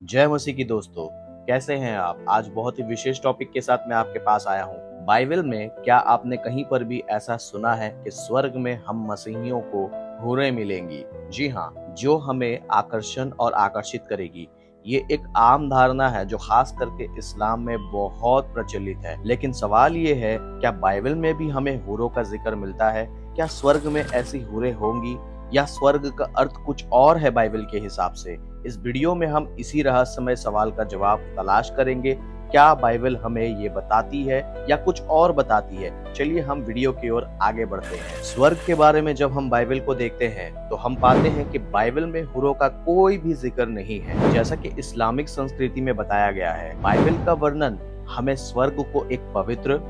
जय मसीह की दोस्तों। कैसे हैं आप? आज बहुत ही विशेष टॉपिक के साथ मैं आपके पास आया हूँ। बाइबल में क्या आपने कहीं पर भी ऐसा सुना है कि स्वर्ग में हम मसीहियों को हूरें मिलेंगी? जी हाँ, जो हमें आकर्षण और आकर्षित करेगी। ये एक आम धारणा है जो खास करके इस्लाम में बहुत प्रचलित है। लेकिन सवाल ये है, क्या बाइबल में भी हमें हूरों का जिक्र मिलता है? क्या स्वर्ग में ऐसी हूरें होंगी या स्वर्ग का अर्थ कुछ और है बाइबल के हिसाब से? इस वीडियो में हम इसी रहस्यमय सवाल का जवाब तलाश करेंगे। क्या बाइबल हमें ये बताती है या कुछ और बताती है? चलिए हम वीडियो की ओर आगे बढ़ते हैं। स्वर्ग के बारे में जब हम बाइबल को देखते हैं तो हम पाते हैं कि बाइबल में हुरों का कोई भी जिक्र नहीं है, जैसा कि इस्लामिक संस्कृति में बताया गया है। बाइबल का वर्णन हमें स्वर्ग को एक पवित्र,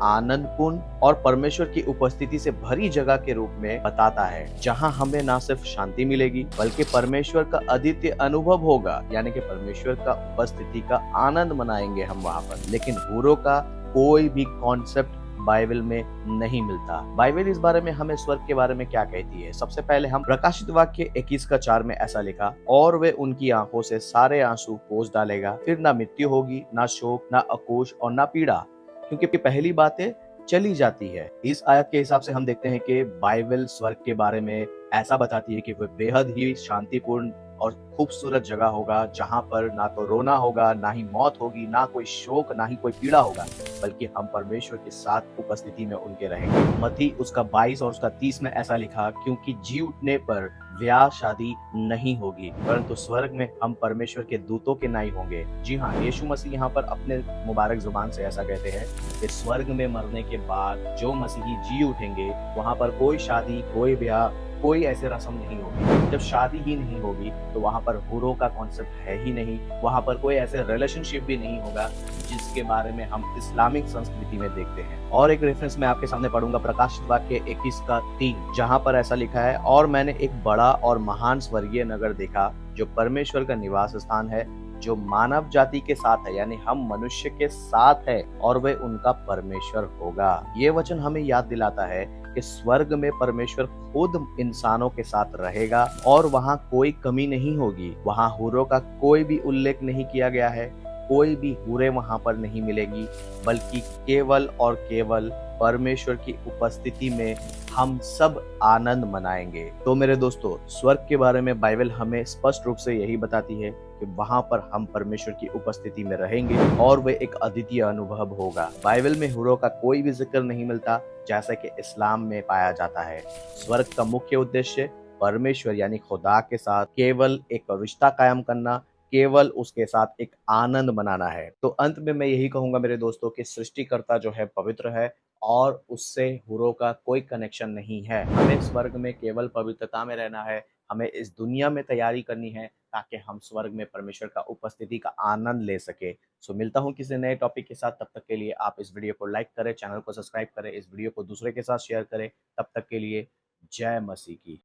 आनंदपूर्ण और परमेश्वर की उपस्थिति से भरी जगह के रूप में बताता है, जहां हमें ना सिर्फ शांति मिलेगी बल्कि परमेश्वर का अद्वितीय अनुभव होगा, यानी कि परमेश्वर का उपस्थिति का आनंद मनाएंगे हम वहां पर। लेकिन हूरों का कोई भी कॉन्सेप्ट बाइबल में नहीं मिलता। बाइबल इस बारे में हमें स्वर्ग के बारे में क्या कहती है? सबसे पहले हम प्रकाशित वाक्य 21 का 4 में ऐसा लिखा, और वे उनकी आंखों से सारे आंसू पोंछ डालेगा, फिर ना मृत्यु होगी, ना शोक, ना अकोश और ना पीड़ा, क्योंकि पहली बातें चली जाती है। इस आयत के हिसाब से हम देखते हैं कि बाइबल स्वर्ग के बारे में ऐसा बताती है कि वह बेहद ही शांतिपूर्ण और खूबसूरत जगह होगा, जहां पर ना तो रोना होगा, ना ही मौत होगी, ना कोई शोक, ना ही कोई पीड़ा होगा, बल्कि हम परमेश्वर के साथ उपस्थिति में उनके रहेंगे। मत्ती उसका 22 और उसका 30 में ऐसा लिखा, क्योंकि जी उठने पर ब्याह शादी नहीं होगी, परंतु स्वर्ग में हम परमेश्वर के दूतों के नाई होंगे। जी हाँ, यीशु मसीह यहाँ पर अपने मुबारक जुबान से ऐसा कहते हैं कि स्वर्ग में मरने के बाद जो मसीही जी उठेंगे, वहां पर कोई शादी, कोई ब्याह, कोई ऐसे रस्म नहीं होगी। जब शादी ही नहीं होगी तो वहां पर हूरों का कॉन्सेप्ट है ही नहीं, वहां पर कोई ऐसे रिलेशनशिप भी नहीं होगा जिसके बारे में हम इस्लामिक संस्कृति में देखते हैं। और एक रेफरेंस मैं आपके सामने पढ़ूंगा, प्रकाशित वाक्य 21 का 3, जहां पर ऐसा लिखा है, और मैंने एक बड़ा और महान स्वर्गीय नगर देखा, जो परमेश्वर का निवास स्थान है, जो मानव जाति के साथ है, यानी हम मनुष्य के साथ है, और वह उनका परमेश्वर होगा। ये वचन हमें याद दिलाता है कि स्वर्ग में परमेश्वर खुद इंसानों के साथ रहेगा और वहां कोई कमी नहीं होगी। वहां हूरों का कोई भी उल्लेख नहीं किया गया है, कोई भी हूरें वहां पर नहीं मिलेगी, बल्कि केवल और केवल परमेश्वर की उपस्थिति में हम सब आनंद मनाएंगे। तो मेरे दोस्तों, स्वर्ग के बारे में बाइबल हमें स्पष्ट रूप से यही बताती है कि वहां पर हम परमेश्वर की उपस्थिति में रहेंगे और वह एक अद्वितीय अनुभव होगा। बाइबल में हूरों का कोई भी जिक्र नहीं मिलता, जैसा कि इस्लाम में पाया जाता है। स्वर्ग का मुख्य उद्देश्य परमेश्वर यानी खुदा के साथ केवल एक रिश्ता कायम करना, केवल उसके साथ एक आनंद मनाना है। तो अंत में मैं यही कहूंगा मेरे दोस्तों कि सृष्टिकर्ता जो है पवित्र है और उससे हूरों का कोई कनेक्शन नहीं है। हमें स्वर्ग में केवल पवित्रता में रहना है, हमें इस दुनिया में तैयारी करनी है ताकि हम स्वर्ग में परमेश्वर का उपस्थिति का आनंद ले सके। सो मिलता हूँ किसी नए टॉपिक के साथ। तब तक के लिए आप इस वीडियो को लाइक करें, चैनल को सब्सक्राइब करें, इस वीडियो को दूसरे के साथ शेयर करें। तब तक के लिए जय मसीह की।